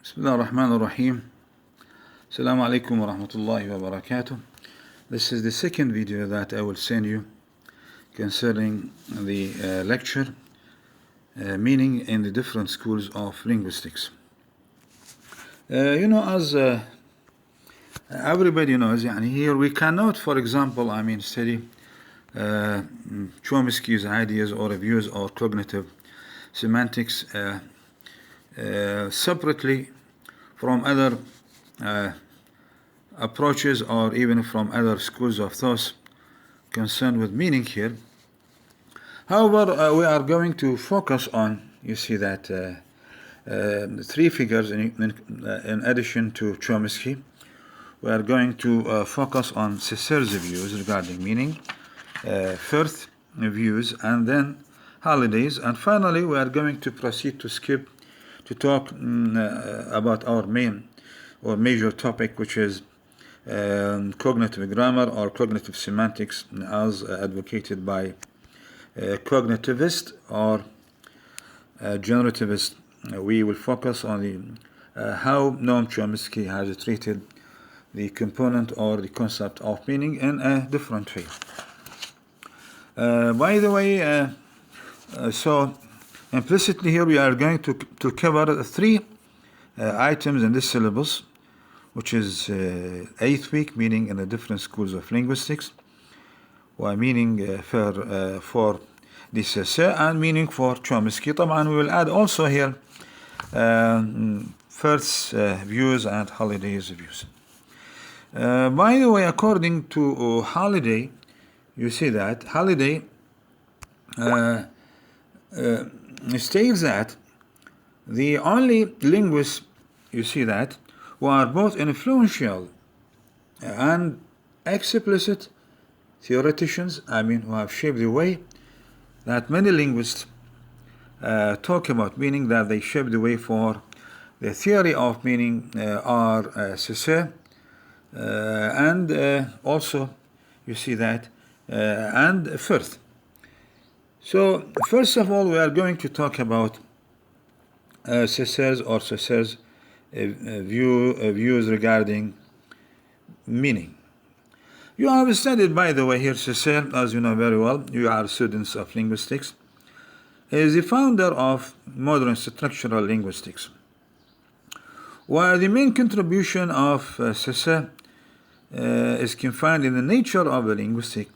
بسم الله الرحمن الرحيم. Assalamu alaikum wa rahmatullahi wa barakatuh. This is the second video that I will send you concerning the lecture meaning in the different schools of linguistics. As everybody knows, here we cannot, for example, study Chomsky's ideas or views or cognitive semantics separately from other approaches or even from other schools of thought concerned with meaning here. However, we are going to focus on, you see that three figures in addition to Chomsky. We are going to focus on Saussure's views regarding meaning, Firth views, and then Halliday's, and finally we are going to proceed to talk about our main or major topic, which is cognitive grammar or cognitive semantics as advocated by cognitivist or generativist. We will focus on how Noam Chomsky has treated the component or the concept of meaning in a different way. By the way, so implicitly here we are going to cover three items in this syllabus, which is 8th week, meaning in the different schools of linguistics, or meaning for the Saussure and meaning for Chomsky. طبعا we will add also here Firth's views and Halliday's views. By the way, according to Halliday, you see that Halliday states that the only linguists, you see that, who are both influential and explicit theoreticians, who have shaped the way that many linguists talk about meaning, that they shape the way for the theory of meaning, are Saussure and also, you see that, and Firth. So, first of all, we are going to talk about Saussure's views regarding meaning. You have studied, by the way, here Saussure, as you know very well, you are students of linguistics. He is the founder of modern structural linguistics, while the main contribution of Saussure is confined in the nature of the linguistic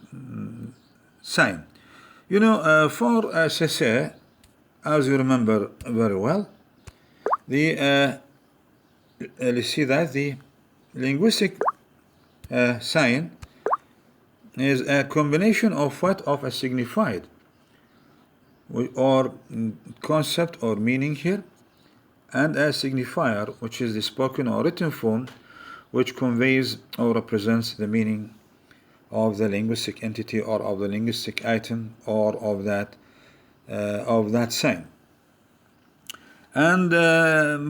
sign. For Saussure, as you remember very well, let's see that the linguistic sign is a combination of a signified or concept or meaning here, and a signifier, which is the spoken or written form, which conveys or represents the meaning of the linguistic entity or of the linguistic item or of that sign. And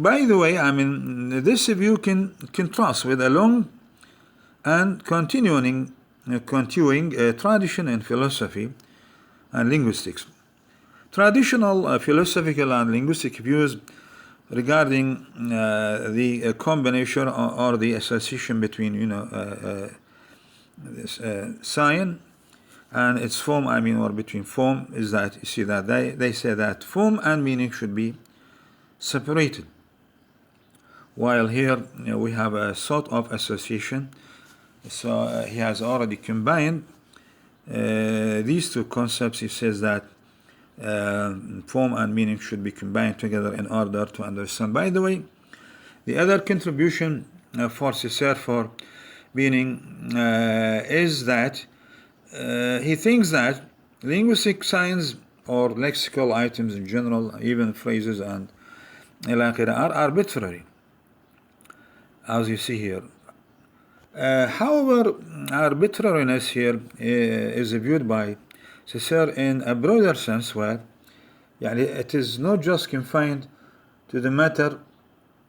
by the way, this view can contrast with a long and continuing tradition in philosophy and linguistics. Traditional philosophical and linguistic views regarding the combination or the association between this sign and its form, or between form, is that you see that they say that form and meaning should be separated, while here we have a sort of association. So he has already combined these two concepts. He says that form and meaning should be combined together in order to understand. By the way, the other contribution for Saussure for meaning is that he thinks that linguistic signs or lexical items in general, even phrases and are arbitrary, as you see here. However, arbitrariness here is viewed by Saussure in a broader sense, where it is not just confined to the matter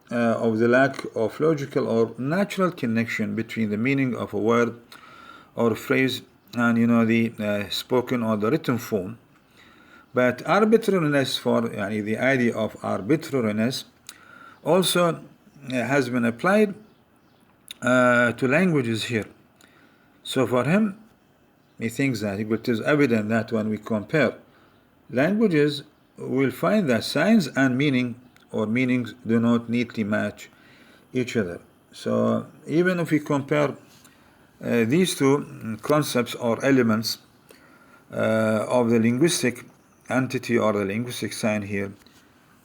of the lack of logical or natural connection between the meaning of a word or a phrase and the spoken or the written form, but arbitrariness, for the idea of arbitrariness, also has been applied to languages here. So for him, he thinks that it is evident that when we compare languages, we'll find that signs and meaning or meanings do not neatly match each other. So even if we compare these two concepts or elements of the linguistic entity or the linguistic sign here,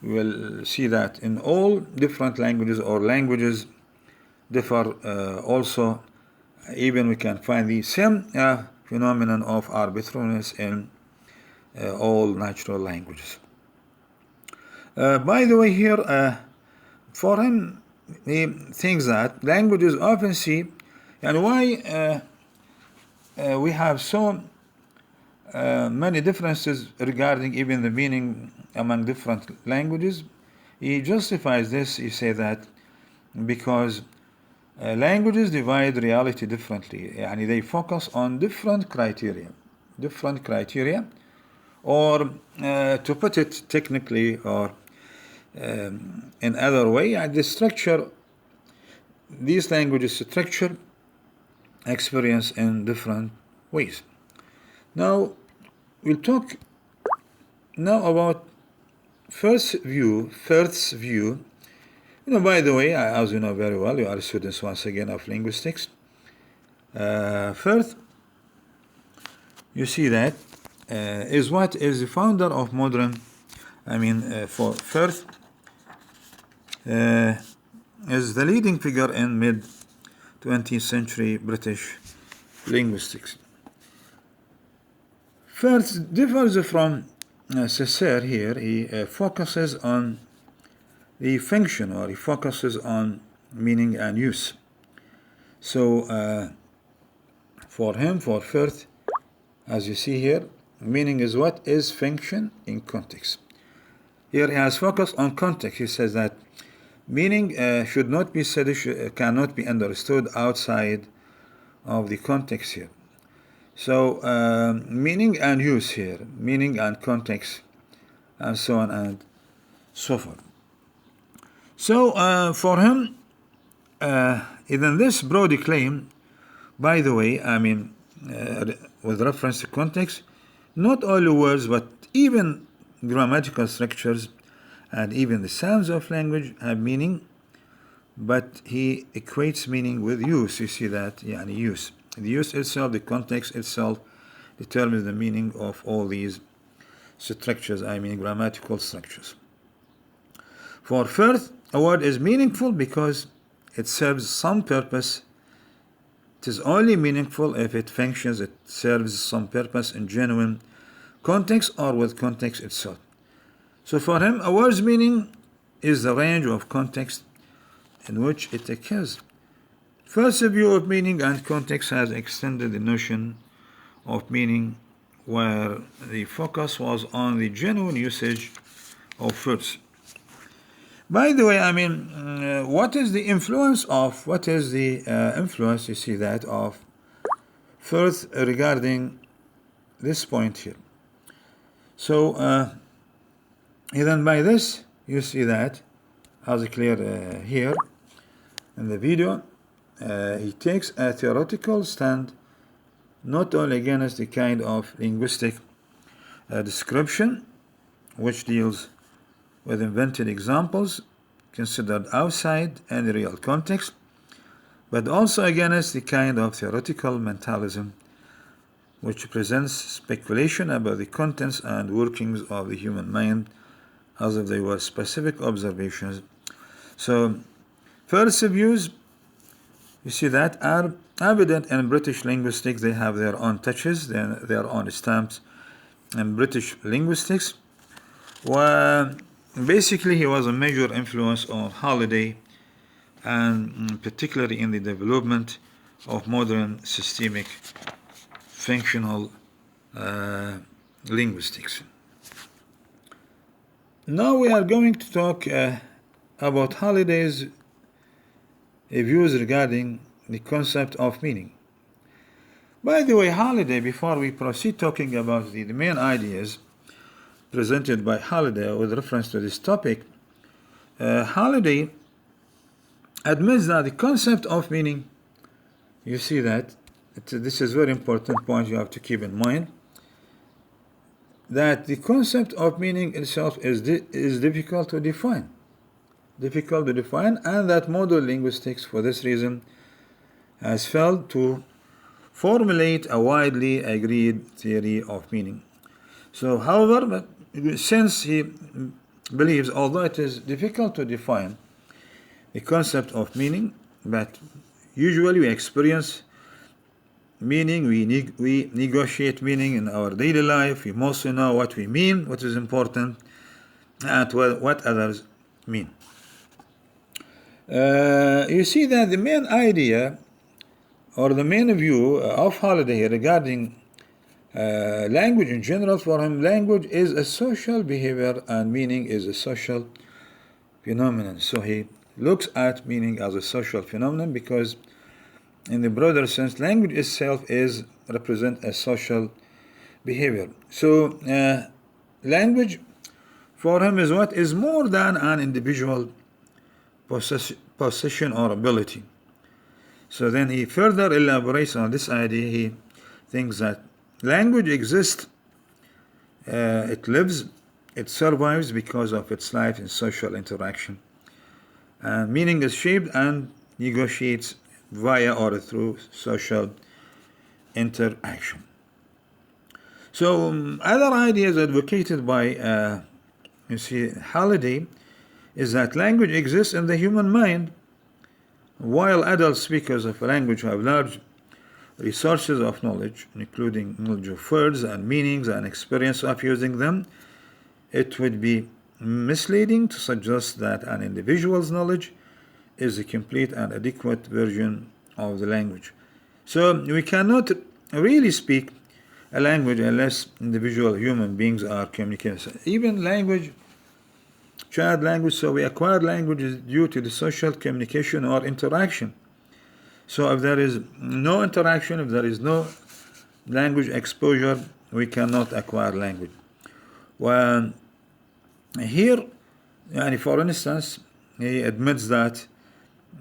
we will see that in all different languages or languages differ also. Even we can find the same phenomenon of arbitrariness in all natural languages. By the way, here for him, he thinks that languages often see, and why we have so many differences regarding even the meaning among different languages. He justifies this. He says that because languages divide reality differently, and they focus on different criteria, or to put it technically or in other way, these languages structure experience in different ways. Now we'll talk now about Firth's view. By the way, as you know very well, you are students once again of linguistics. Firth, you see that is what is the founder of modern. For Firth is the leading figure in mid-20th century British linguistics. Firth differs from Césaire here. He focuses on the function, or he focuses on meaning and use. So for Firth, as you see here, meaning is what is function in context. Here he has focused on context. He says that meaning should not be said, cannot be understood outside of the context here. So meaning and use here, meaning and context, and so on and so forth. So for him, even this broad claim, by the way, with reference to context, not only words but even grammatical structures and even the sounds of language have meaning, but he equates meaning with use. You see that, use. The use itself, the context itself, determines the meaning of all these structures, grammatical structures. For Firth, a word is meaningful because it serves some purpose. It is only meaningful if it functions, it serves some purpose in genuine context or with context itself. So for him, a word's meaning is the range of context in which it occurs. First view of meaning and context has extended the notion of meaning, where the focus was on the genuine usage of words. By the way, what is the influence, you see that, of Firth regarding this point here? So, even by this, you see that, as clear here in the video, he takes a theoretical stand not only against the kind of linguistic description which deals with invented examples considered outside any real context, but also against the kind of theoretical mentalism which presents speculation about the contents and workings of the human mind as if they were specific observations. So, Firth's views, you see that, are evident in British linguistics. They have their own touches, their own stamps in British linguistics. Well, basically, he was a major influence on Halliday, and particularly in the development of modern systemic functional linguistics. Now we are going to talk about Halliday's views regarding the concept of meaning. By the way, Halliday, before we proceed talking about the main ideas presented by Halliday with reference to this topic, Halliday admits that the concept of meaning, you see that, this is very important point you have to keep in mind, that the concept of meaning itself is difficult to define. And that modern linguistics, for this reason, has failed to formulate a widely agreed theory of meaning. So, however, since he believes, although it is difficult to define the concept of meaning, but usually we experience meaning, we negotiate meaning in our daily life, we mostly know what we mean, what is important, and what others mean. You see that the main idea or the main view of Holiday regarding language in general, for him, language is a social behavior and meaning is a social phenomenon. So he looks at meaning as a social phenomenon because, in the broader sense, language itself represents a social behavior. So language for him is what is more than an individual possession or ability. So then he further elaborates on this idea. He thinks that language exists, it lives, it survives because of its life in social interaction. And meaning is shaped and negotiates via or through social interaction. So other ideas advocated by, you see, Halliday is that language exists in the human mind, while adult speakers of a language have large resources of knowledge, including knowledge of words and meanings and experience of using them. It would be misleading to suggest that an individual's knowledge is a complete and adequate version of the language. So we cannot really speak a language unless individual human beings are communicating. Even language, child language, so we acquire languages due to the social communication or interaction. So if there is no interaction, if there is no language exposure, we cannot acquire language. Well, here, for instance, he admits that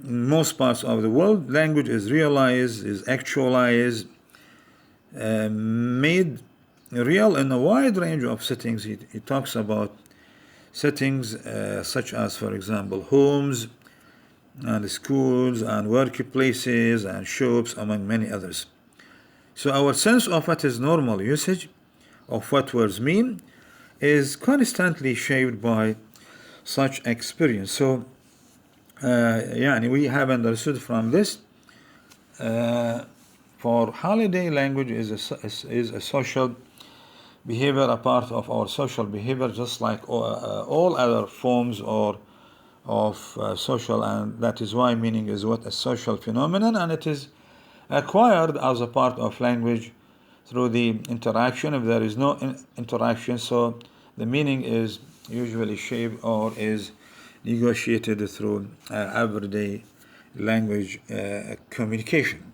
in most parts of the world, language is realized, is actualized, made real in a wide range of settings. He talks about settings such as, for example, homes and schools and workplaces and shops, among many others. So our sense of what is normal usage of what words mean is constantly shaped by such experience. So we have understood from this, for Holiday, language is a social behavior, a part of our social behavior, just like all other forms of social, and that is why meaning is what a social phenomenon, and it is acquired as a part of language through the interaction. If there is no interaction, so the meaning is usually shaped or is negotiated through everyday language communication.